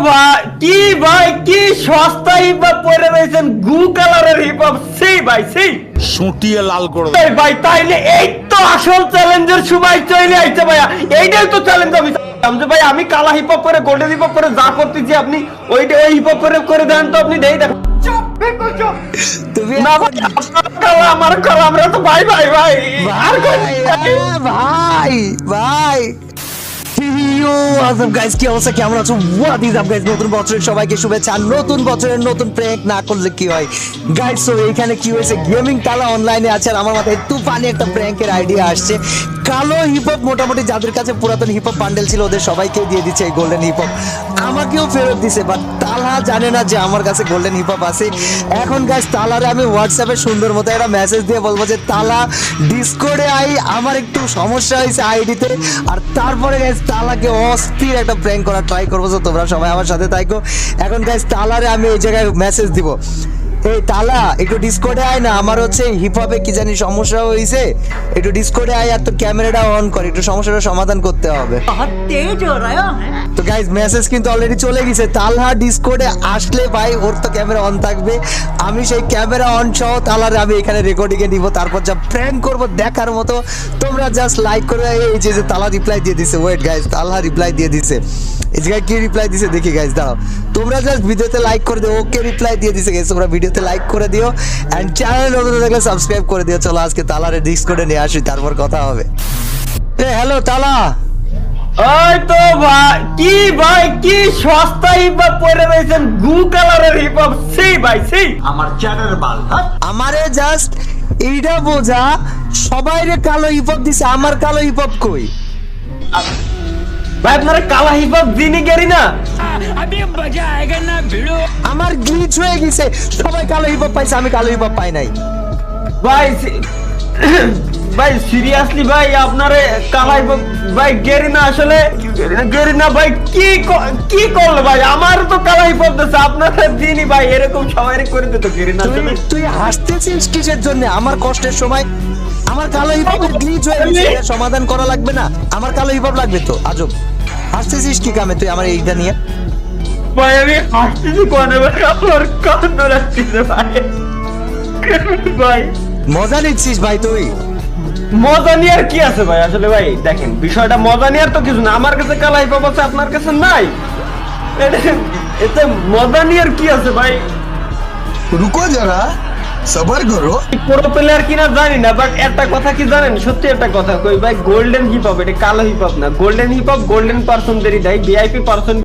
ভাই কি ভাই কি সস্তা হিপ হপ পরে রয়েছেন গু কালারের হিপ হপ সেই ভাই সেই সুটিয়ে লাল করে এই ভাই তাইলে এই তো আসল চ্যালেঞ্জের সময় চলে আইছে ভাইয়া এইটাই তো চ্যালেঞ্জ আমি চাইলাম যে ভাই আমি কালা হিপ হপ করে গোল্ডেন হিপ হপ করে যা করতেছি আপনি ওইটা ওই হিপ হপ করে দেন তো আপনি দেই দেখো তুমি না ভাই আপনার কালা আমার কালা আমরা তো ভাই ভাই ভাই আর কই ভাই ভাই কি অবস্থা কেমন আছো? What is up guys? নতুন বছরের সবাইকে শুভেচ্ছা। নতুন বছরের নতুন প্র্যাঙ্ক না করলে কি হয় গাইস? সো এখানে কি হয়েছে, গেমিং তালা অনলাইনে আছে আর আমার মাথায় তুফানি একটা প্র্যাঙ্কের আইডিয়া আসছে। কালো হিপ হপ মোটামুটি যাদের কাছে পুরাতন হিপ হপ বান্ডেল ছিল ওদের সবাইকে দিয়ে দিচ্ছে এই গোল্ডেন হিপ হপ, আমাকেও ফেরত দিছে। বাট তালা জানে না যে আমার কাছে গোল্ডেন হিপ হপ আছে। এখন গাইস তালারে আমি হোয়াটসঅ্যাপে সুন্দর মতো একটা মেসেজ দিয়ে বলবো যে তালা ডিসকর্ডে আই, আমার একটু সমস্যা হয়েছে আইডিতে। আর তারপরে গাইস তালাকে অস্থির একটা প্র্যাঙ্ক করার ট্রাই করবো। তো তোমরা সবাই আমার সাথে থাকো। এখন গাইস তালারে আমি এই জায়গায় মেসেজ দিব, এই তালা একটু ডিসকর্ডে আয় না, আমার হচ্ছে হিপ হপে কি জানি সমস্যা হয়েছে, একটু ডিসকর্ডে আয় আর তোর ক্যামেরাটা অন কর, একটু সমস্যাটা সমাধান করতে হবে। তো গাইস মেসেজ কিন্তু অলরেডি চলে গেছে। তালহা ডিসকর্ডে আসলে ভাই ওর তো ক্যামেরা অন থাকবে, আমি সেই ক্যামেরা অন সহ তালারে আমি এখানে রেকর্ডিং এ নিব, তারপর যা প্র্যাঙ্ক করব দেখার মতো। তোমরা জাস্ট লাইক করে এই যে তালা রিপ্লাই দিয়ে দিছে। ওয়েট গাইস, তালহা রিপ্লাই দিয়ে দিছে। এই জায়গায় কি রিপ্লাই দিছে দেখি গাইস, দাঁড়াও। তোমরা জাস্ট ভিডিওতে লাইক করে দিও। ওকে রিপ্লাই দিয়ে দিছে গাইস, তোমরা ভিডিওতে লাইক করে দিও এন্ড চ্যানেল নতুন থাকলে সাবস্ক্রাইব করে দিও। চলো আজকে তালারে ডিসকর্ডে নিয়ে আসি, তারপর কথা হবে। এ হ্যালো তালা। ওই তো ভাই কি সস্তা হিপ হপ পরে রয়েছেন গু কালারের হিপ হপ সেই ভাই সেই আমার চ্যানেল বাল আমারে জাস্ট এইটা বোঝা, সবাইরে কালো হিপ হপ দিছে, আমার কালো হিপ হপ কই? ভাই আপনারা কালা হিপ হপ দিনই গেরি না আমার গ্লিচ হয়ে গেছে, সবাই কালো হিপ হপ পাইছে, আমি কালো হিপ হপ পাই নাই। ভাই ভাই সিরিয়াসলি ভাই আপনারে কালা হিপ হপ ভাই গেরি না, আসলে গেরি না ভাই কি করলে ভাই আমার তো কালা হিপ হপ দিছে আপনারা দিনই ভাই এরকম সবাই করে দিত গেরি না। তুই হাসতেছিস কিসের জন্য? আমার কষ্টের সময় আমার কালো হিপ হপের গ্লিচ হয়ে গেছে, এটা সমাধান করা লাগবে না? আমার কালো হিপ হপ লাগবে তো? আজব হাসতেছিস কি কামে তুই আমার এইটা নিয়ে? ভাই আমি হাসতেছি কোনে ভাই আমার কান্না লাগতেছে ভাই ভাই মজা নিচ্ছিস ভাই তুই? মজা নিয়ে আর কি আছে ভাই? আসলে ভাই দেখেন বিষয়টা মজা নিয়ে আর তো কিছু না, আমার কাছে কালা হিপ হপ আছে আপনার কাছে নাই, এতে মজা নিয়ে আর কি আছে ভাই? रुको जरा सबर करो। পুরো প্লেয়ার কিনা জানি না, বাট একটা কথা কি জানেন, সত্যি একটা কথা কই ভাই, গোল্ডেন হিপ হপ এটা কালো হিপ হপ না। গোল্ডেন হিপ হপ গোল্ডেন পারসনদেরই দেয়, ভিআইপি পারসন